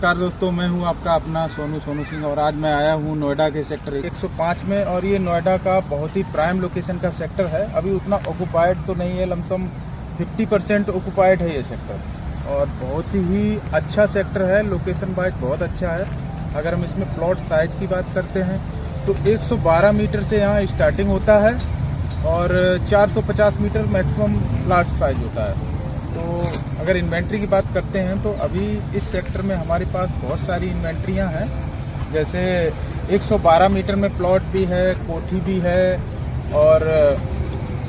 नमस्कार दोस्तों, मैं हूं आपका अपना सोनू सिंह और आज मैं आया हूं नोएडा के सेक्टर 105 में। और ये नोएडा का बहुत ही प्राइम लोकेशन का सेक्टर है। अभी उतना ऑक्युपाइड तो नहीं है, लमसम 50% ऑक्युपाइड है ये सेक्टर और बहुत ही अच्छा सेक्टर है। लोकेशन वाइज बहुत अच्छा है। अगर हम इसमें प्लॉट साइज की बात करते हैं तो 112 मीटर से यहाँ स्टार्टिंग होता है और 450 मीटर मैक्सिमम प्लॉट साइज होता है। तो अगर इन्वेंट्री की बात करते हैं तो अभी इस सेक्टर में हमारे पास बहुत सारी इन्वेंट्रियाँ हैं। जैसे 112 मीटर में प्लॉट भी है, कोठी भी है और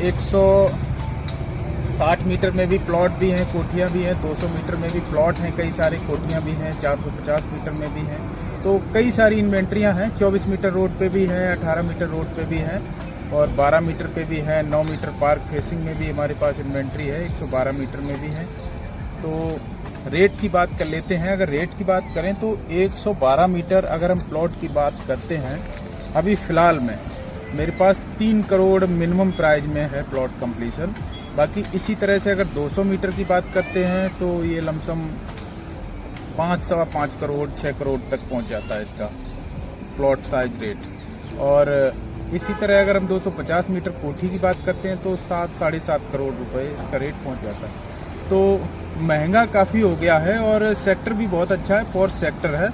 160 मीटर में भी प्लॉट भी हैं, कोठियाँ भी हैं, 200 मीटर में भी प्लॉट हैं, कई सारी कोठियाँ भी हैं, 450 मीटर में भी हैं। तो कई सारी इन्वेंट्रियाँ हैं। 24 मीटर रोड पे भी हैं, 18 मीटर रोड पे भी हैं और 12 मीटर पे भी है, 9 मीटर पार्क फेसिंग में भी हमारे पास इन्वेंट्री है, 112 मीटर में भी है। तो रेट की बात कर लेते हैं। अगर रेट की बात करें तो 112 मीटर अगर हम प्लॉट की बात करते हैं, अभी फ़िलहाल में मेरे पास 3 करोड़ मिनिमम प्राइस में है प्लॉट कंप्लीशन। बाकी इसी तरह से अगर 200 मीटर की बात करते हैं तो ये लमसम 5-5 करोड़ 6 करोड़ तक पहुंच जाता है इसका प्लॉट साइज रेट। और इसी तरह अगर हम 250 मीटर कोठी की बात करते हैं तो 7-7.5 करोड़ रुपए इसका रेट पहुंच जाता है। तो महंगा काफ़ी हो गया है और सेक्टर भी बहुत अच्छा है, फोर्थ सेक्टर है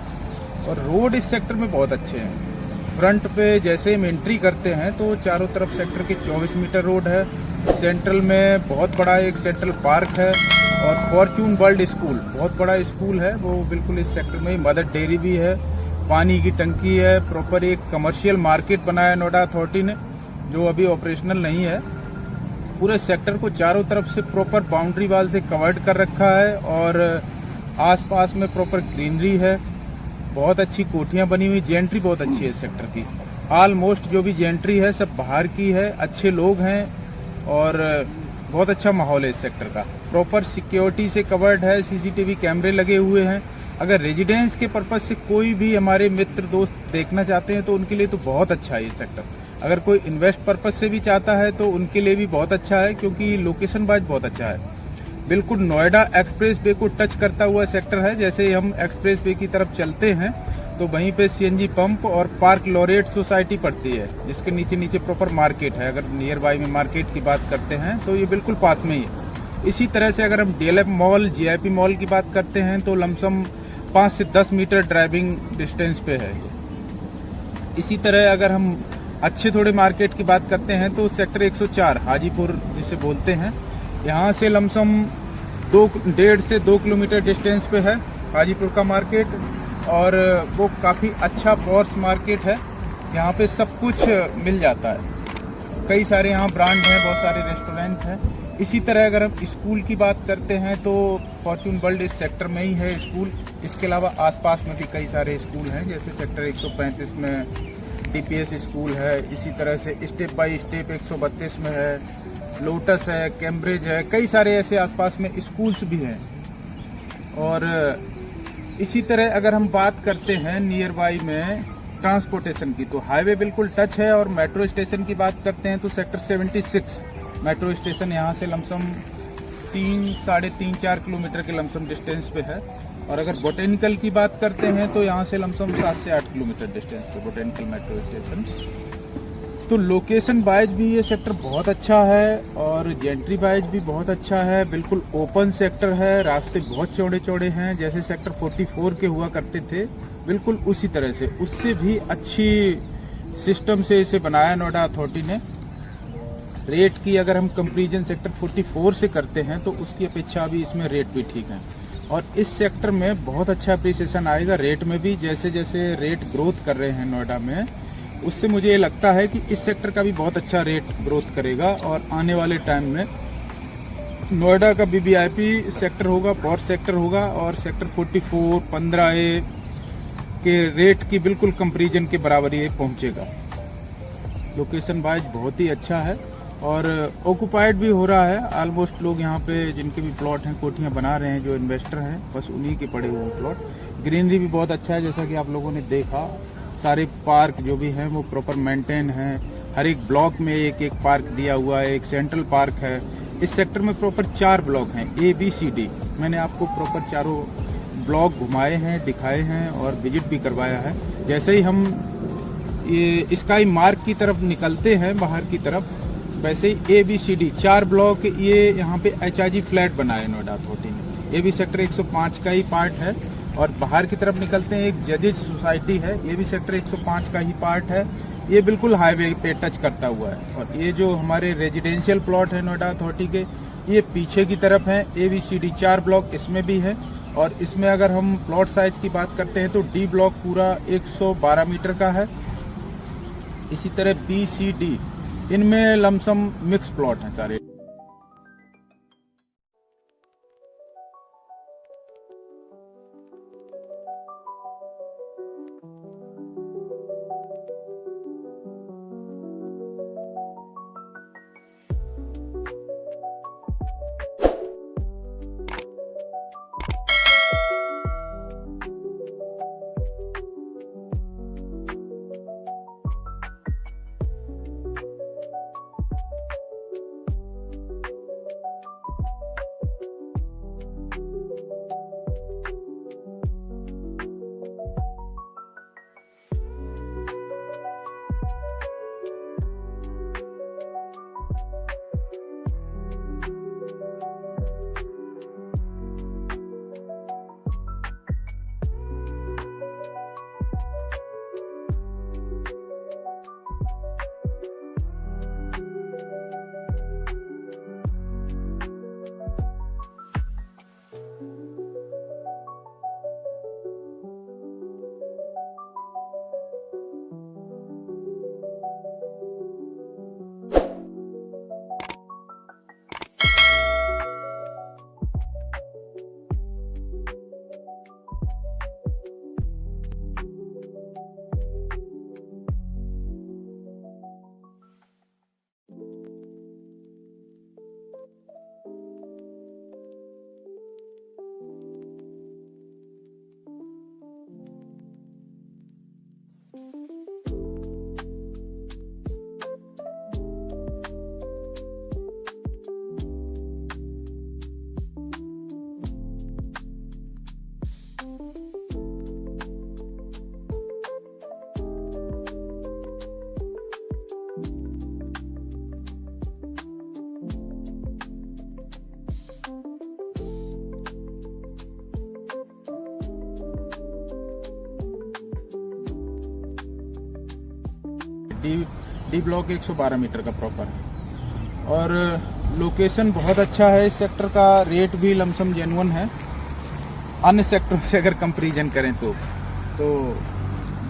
और रोड इस सेक्टर में बहुत अच्छे हैं। फ्रंट पे जैसे हम एंट्री करते हैं तो चारों तरफ सेक्टर के 24 मीटर रोड है। सेंट्रल में बहुत बड़ा एक सेंट्रल पार्क है और फॉर्च्यून वर्ल्ड स्कूल बहुत बड़ा स्कूल है, वो बिल्कुल इस सेक्टर में ही। मदर डेयरी भी है, पानी की टंकी है, प्रॉपर एक कमर्शियल मार्केट बनाया नोएडा अथॉरिटी ने जो अभी ऑपरेशनल नहीं है। पूरे सेक्टर को चारों तरफ से प्रॉपर बाउंड्री वाल से कवर्ड कर रखा है और आसपास में प्रॉपर ग्रीनरी है। बहुत अच्छी कोठियां बनी हुई, जेंट्री बहुत अच्छी है इस सेक्टर की। ऑलमोस्ट जो भी जेंट्री है सब बाहर की है, अच्छे लोग हैं और बहुत अच्छा माहौल है इस सेक्टर का। प्रॉपर सिक्योरिटी से कवर्ड है, सीसीटीवी कैमरे लगे हुए हैं। अगर रेजिडेंस के पर्पज से कोई भी हमारे मित्र दोस्त देखना चाहते हैं तो उनके लिए तो बहुत अच्छा है ये सेक्टर। अगर कोई इन्वेस्ट पर्पज से भी चाहता है तो उनके लिए भी बहुत अच्छा है क्योंकि लोकेशन वाइज बहुत अच्छा है। बिल्कुल नोएडा एक्सप्रेस वे को टच करता हुआ सेक्टर है। जैसे ही हम एक्सप्रेस वे की तरफ चलते हैं तो वहीं पे सीएनजी पंप और पार्क लॉरेट सोसाइटी पड़ती है जिसके नीचे नीचे प्रॉपर मार्केट है। अगर नियर बाई में मार्केट की बात करते हैं तो ये बिल्कुल पास में ही है। इसी तरह से अगर हम डीएलएफ मॉल, जीआईपी मॉल की बात करते हैं तो लमसम 5 से 10 मीटर ड्राइविंग डिस्टेंस पे है। इसी तरह अगर हम अच्छे थोड़े मार्केट की बात करते हैं तो सेक्टर 104 हाजीपुर जिसे बोलते हैं, यहाँ से लमसम 1.5 से 2 किलोमीटर डिस्टेंस पे है हाजीपुर का मार्केट और वो काफ़ी अच्छा पॉश मार्केट है। यहाँ पे सब कुछ मिल जाता है, कई सारे यहाँ ब्रांड हैं, बहुत सारे रेस्टोरेंट हैं। इसी तरह अगर हम स्कूल की बात करते हैं तो फॉर्च्यून वर्ल्ड इस सेक्टर में ही है स्कूल। इसके अलावा आसपास में भी कई सारे स्कूल हैं, जैसे सेक्टर 135 में डीपीएस स्कूल है। इसी तरह से स्टेप बाय स्टेप 132 में है, लोटस है, कैम्ब्रिज है, कई सारे ऐसे आसपास में स्कूल्स भी हैं। और इसी तरह अगर हम बात करते हैं नियर बाई में ट्रांसपोर्टेशन की तो हाईवे बिल्कुल टच है। और मेट्रो स्टेशन की बात करते हैं तो सेक्टर 76 मेट्रो स्टेशन यहाँ से लमसम 3-3.5-4 किलोमीटर के लमसम डिस्टेंस पे है। और अगर बोटेनिकल की बात करते हैं तो यहाँ से लमसम 7 से 8 किलोमीटर डिस्टेंस पे बोटेनिकल मेट्रो स्टेशन। तो लोकेशन वाइज भी ये सेक्टर बहुत अच्छा है और जेंट्री वाइज भी बहुत अच्छा है। बिल्कुल ओपन सेक्टर है, रास्ते बहुत चौड़े चौड़े हैं, जैसे सेक्टर 44 के हुआ करते थे बिल्कुल उसी तरह से, उससे भी अच्छी सिस्टम से इसे बनाया नोएडा अथॉरिटी ने। रेट की अगर हम कंपेरिजन सेक्टर 44 से करते हैं तो उसकी अपेक्षा भी इसमें रेट भी ठीक है और इस सेक्टर में बहुत अच्छा अप्रिसिएशन आएगा रेट में भी। जैसे जैसे रेट ग्रोथ कर रहे हैं नोएडा में, उससे मुझे ये लगता है कि इस सेक्टर का भी बहुत अच्छा रेट ग्रोथ करेगा और आने वाले टाइम में नोएडा का वीवीआईपी सेक्टर होगा, फोर्थ सेक्टर होगा और सेक्टर 44, 15A के रेट की बिल्कुल कंपेरिजन के बराबर ये पहुंचेगा। लोकेशन वाइज बहुत ही अच्छा है और ऑक्युपाइड भी हो रहा है। ऑलमोस्ट लोग यहाँ पे जिनके भी प्लॉट हैं कोठियाँ बना रहे हैं, जो इन्वेस्टर हैं, बस उन्हीं के पड़े हुए प्लॉट। ग्रीनरी भी बहुत अच्छा है, जैसा कि आप लोगों ने देखा। सारे पार्क जो भी हैं वो प्रॉपर मेंटेन हैं। हर एक ब्लॉक में एक एक पार्क दिया हुआ है, एक सेंट्रल पार्क है। इस सेक्टर में प्रॉपर 4 ब्लॉक हैं, A, B, C, D। मैंने आपको प्रॉपर चारों ब्लॉक घुमाए हैं, दिखाए हैं और विजिट भी करवाया है। जैसे ही हम ये स्काई मार्ग की तरफ निकलते हैं बाहर की तरफ, वैसे ही ABCD 4 ब्लॉक ये यहाँ पे HIG फ्लैट बनाए नोएडा अथॉरिटी ने। ये भी सेक्टर 105 का ही पार्ट है। और बाहर की तरफ निकलते हैं, एक जजेज सोसाइटी है, ये भी सेक्टर 105 का ही पार्ट है। ये बिल्कुल हाईवे पे टच करता हुआ है। और ये जो हमारे रेजिडेंशियल प्लॉट है नोएडा अथॉरिटी के, ये पीछे की तरफ है। ABCD 4 ब्लॉक इसमें भी है। और इसमें अगर हम प्लॉट साइज की बात करते हैं तो D ब्लॉक पूरा 112 मीटर का है। इसी तरह BCD, इनमें लमसम मिक्स प्लॉट हैं सारे। डी ब्लॉक 112 मीटर का प्रॉपर है। और लोकेशन बहुत अच्छा है। इस सेक्टर का रेट भी लमसम जेन्युइन है अन्य सेक्टरों से अगर कंपैरिजन करें तो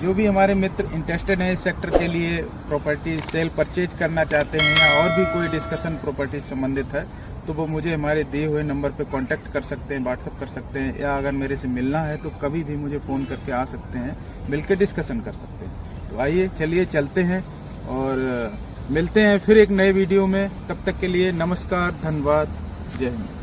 जो भी हमारे मित्र इंटरेस्टेड हैं इस सेक्टर के लिए, प्रॉपर्टी सेल परचेज करना चाहते हैं या और भी कोई डिस्कशन प्रॉपर्टी से संबंधित है, तो वो मुझे हमारे दिए हुए नंबर पे कांटेक्ट कर सकते हैं, व्हाट्सअप कर सकते हैं, या अगर मेरे से मिलना है तो कभी भी मुझे फ़ोन करके आ सकते हैं, मिलकर डिस्कशन कर सकते हैं। तो आइए चलिए चलते हैं और मिलते हैं फिर एक नए वीडियो में। तब तक के लिए नमस्कार, धन्यवाद, जय हिंद।